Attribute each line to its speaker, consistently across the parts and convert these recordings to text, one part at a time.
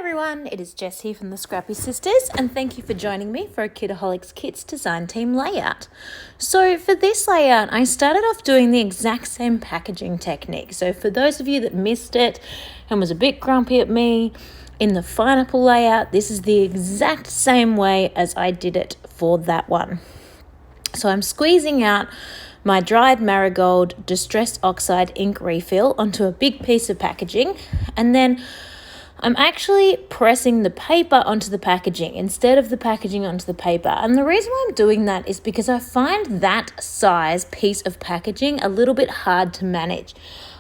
Speaker 1: everyone, it is Jess here from the Scrappy Sisters, and thank you for joining me for a Kitaholic Kits design team layout. So for this layout, I started off doing the exact same packaging technique. So for those of you that missed it and was a bit grumpy at me, in the pineapple layout, this is the exact same way as I did it for that one. So I'm squeezing out my dried marigold distressed oxide ink refill onto a big piece of packaging, and then I'm actually pressing the paper onto the packaging instead of the packaging onto the paper. And the reason why I'm doing that is because I find that size piece of packaging a little bit hard to manage.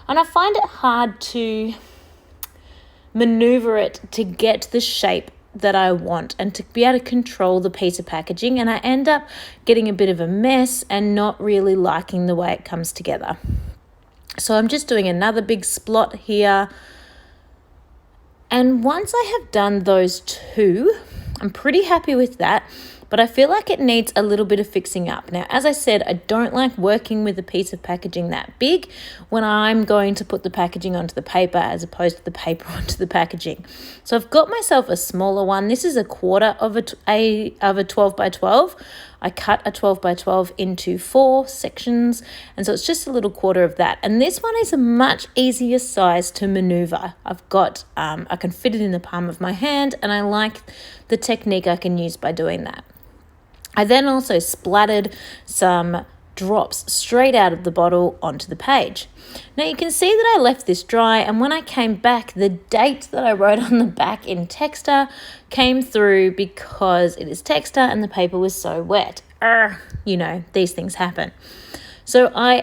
Speaker 1: And I find it hard to maneuver it to get the shape that I want and to be able to control the piece of packaging. And I end up getting a bit of a mess and not really liking the way it comes together. So I'm just doing another big splot here. And once I have done those two, I'm pretty happy with that, but I feel like it needs a little bit of fixing up. Now, as I said, I don't like working with a piece of packaging that big when I'm going to put the packaging onto the paper as opposed to the paper onto the packaging. So I've got myself a smaller one. This is a quarter of a 12 by 12. I cut a 12 by 12 into 4 sections, and so it's just a little quarter of that. And this one is a much easier size to maneuver. I've got, I can fit it in the palm of my hand, and I like the technique I can use by doing that. I then also splattered some drops straight out of the bottle onto the page. Now you can see that I left this dry, and when I came back, the date that I wrote on the back in Texter came through because it is Texter and the paper was so wet. You know, these things happen. So I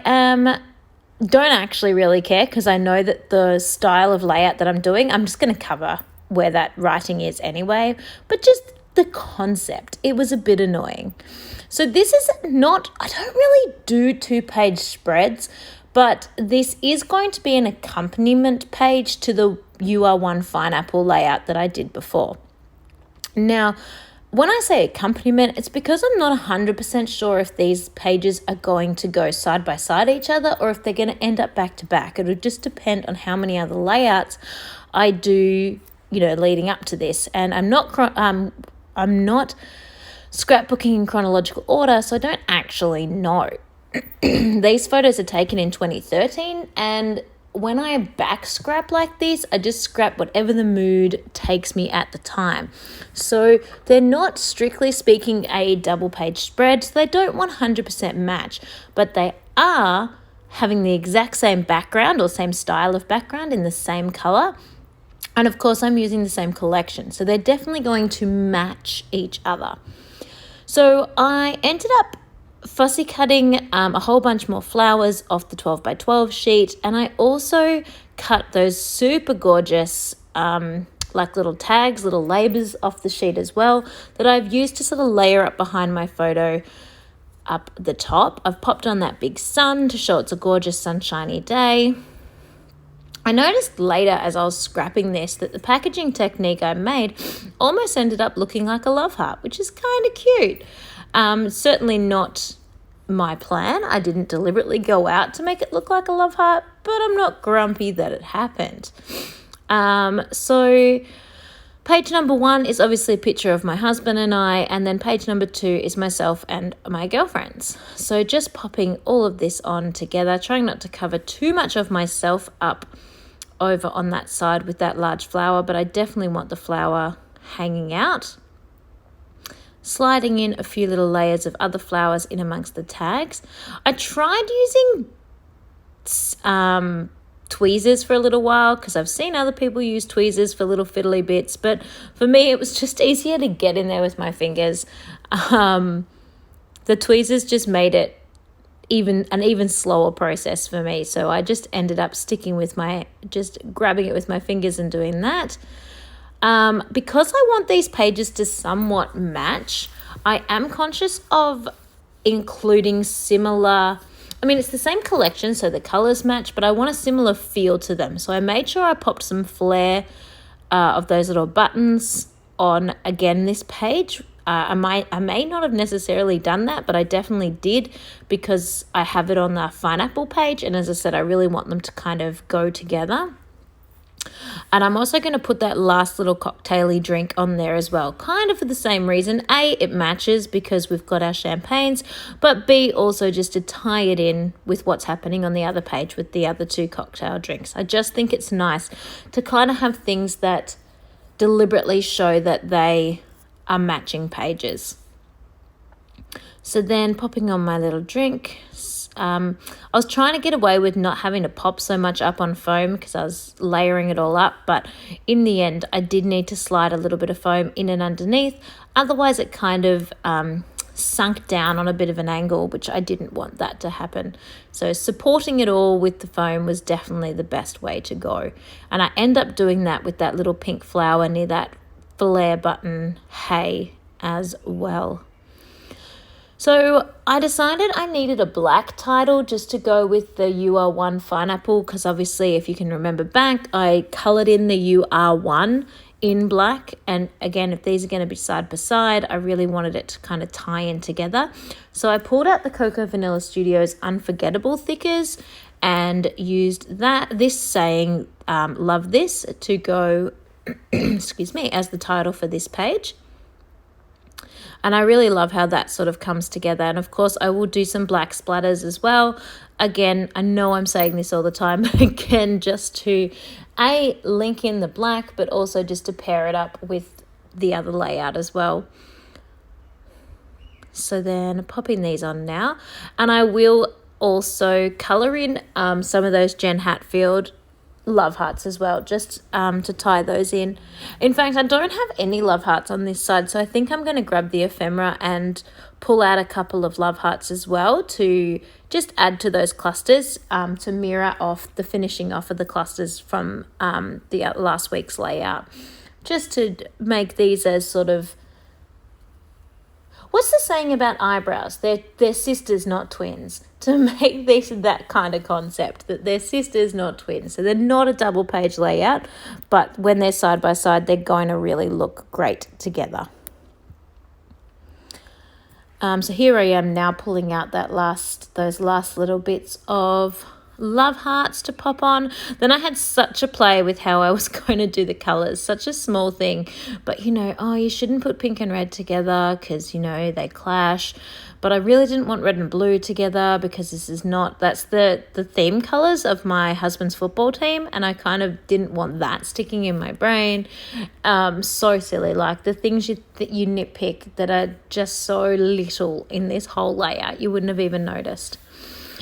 Speaker 1: don't actually really care because I know that the style of layout that I'm doing, I'm just going to cover where that writing is anyway, but just the concept, it was a bit annoying. So this is not, I don't really do 2-page spreads, but this is going to be an accompaniment page to the UR1 pineapple layout that I did before. Now, when I say accompaniment, it's because I'm not 100% sure if these pages are going to go side by side each other or if they're going to end up back to back. It'll just depend on how many other layouts I do, leading up to this. And I'm not scrapbooking in chronological order, so I don't actually know. These photos are taken in 2013, and when I back scrap like this, I just scrap whatever the mood takes me at the time. So they're not, strictly speaking, a double-page spread, so they don't 100% match, but they are having the exact same background or same style of background in the same color. And of course, I'm using the same collection, so they're definitely going to match each other. So I ended up fussy cutting a whole bunch more flowers off the 12 by 12 sheet, and I also cut those super gorgeous like little tags, little labels off the sheet as well that I've used to sort of layer up behind my photo up the top. I've popped on that big sun to show it's a gorgeous sunshiny day. I noticed later as I was scrapping this that the packaging technique I made almost ended up looking like a love heart, which is kind of cute. Certainly not my plan. I didn't deliberately go out to make it look like a love heart, but I'm not grumpy that it happened. So page number 1 is obviously a picture of my husband and I, and then page number 2 is myself and my girlfriends. So just popping all of this on together, trying not to cover too much of myself up over on that side with that large flower, but I definitely want the flower hanging out. Sliding in a few little layers of other flowers in amongst the tags. I tried using tweezers for a little while because I've seen other people use tweezers for little fiddly bits, but for me it was just easier to get in there with my fingers. The tweezers just made it an even slower process for me, so I just ended up just grabbing it with my fingers and doing that. Because I want these pages to somewhat match, I am conscious of including similar, it's the same collection, so the colors match, but I want a similar feel to them. So I made sure I popped some flair of those little buttons on, again, this page. I may not have necessarily done that, but I definitely did because I have it on the pineapple page, and as I said, I really want them to kind of go together. And I'm also going to put that last little cocktaily drink on there as well, kind of for the same reason. A, it matches because we've got our champagnes, but B, also just to tie it in with what's happening on the other page with the other two cocktail drinks. I just think it's nice to kind of have things that deliberately show that they are matching pages. So then popping on my little drink, I was trying to get away with not having to pop so much up on foam because I was layering it all up, but in the end I did need to slide a little bit of foam in and underneath, otherwise it kind of sunk down on a bit of an angle, which I didn't want that to happen. So supporting it all with the foam was definitely the best way to go, and I end up doing that with that little pink flower near that flare button hay as well. So I decided I needed a black title just to go with the You Are One pineapple, because obviously if you can remember back, I coloured in the You Are One in black, and again, if these are going to be side by side, I really wanted it to kind of tie in together. So I pulled out the Cocoa Vanilla Studios Unforgettable Thickers and used this saying, love this, to go, excuse me, as the title for this page. And I really love how that sort of comes together. And of course, I will do some black splatters as well. Again, I know I'm saying this all the time, again, just to link in the black, but also just to pair it up with the other layout as well. So then popping these on now. And I will also colour in some of those Jen Hatfield love hearts as well, just to tie those in. In fact, I don't have any love hearts on this side, so I think I'm going to grab the ephemera and pull out a couple of love hearts as well to just add to those clusters, to mirror off the finishing off of the clusters from the last week's layout, just to make these as sort of, what's the saying about eyebrows? They're sisters, not twins. To make this that kind of concept, that they're sisters, not twins. So they're not a double page layout, but when they're side by side, they're going to really look great together. So here I am now pulling out those last little bits of love hearts to pop on. Then I had such a play with how I was going to do the colors, such a small thing, but you shouldn't put pink and red together because they clash. But I really didn't want red and blue together because that's the theme colors of my husband's football team, and I kind of didn't want that sticking in my brain. So silly, like the things that you nitpick that are just so little in this whole layout, you wouldn't have even noticed.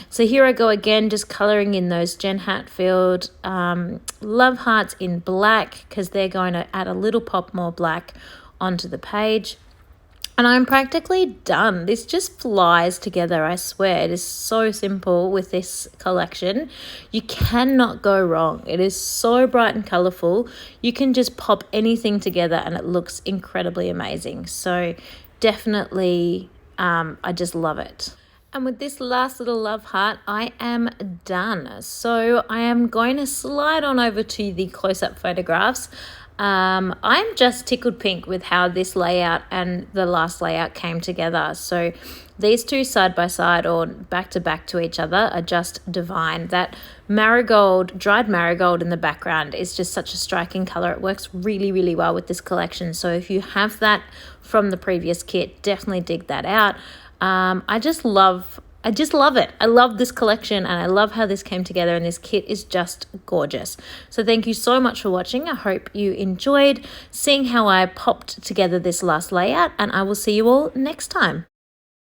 Speaker 1: So here I go again, just colouring in those Jen Hatfield love hearts in black, because they're going to add a little pop more black onto the page. And I'm practically done. This just flies together, I swear. It is so simple with this collection. You cannot go wrong. It is so bright and colourful. You can just pop anything together and it looks incredibly amazing. So definitely, I just love it. And with this last little love heart, I am done. So I am going to slide on over to the close-up photographs. I'm just tickled pink with how this layout and the last layout came together. So these two side by side or back to back to each other are just divine. That marigold, dried marigold in the background is just such a striking color. It works really, really well with this collection. So if you have that from the previous kit, definitely dig that out. I just love it. I love this collection and I love how this came together, and this kit is just gorgeous. So thank you so much for watching. I hope you enjoyed seeing how I popped together this last layout, and I will see you all next time.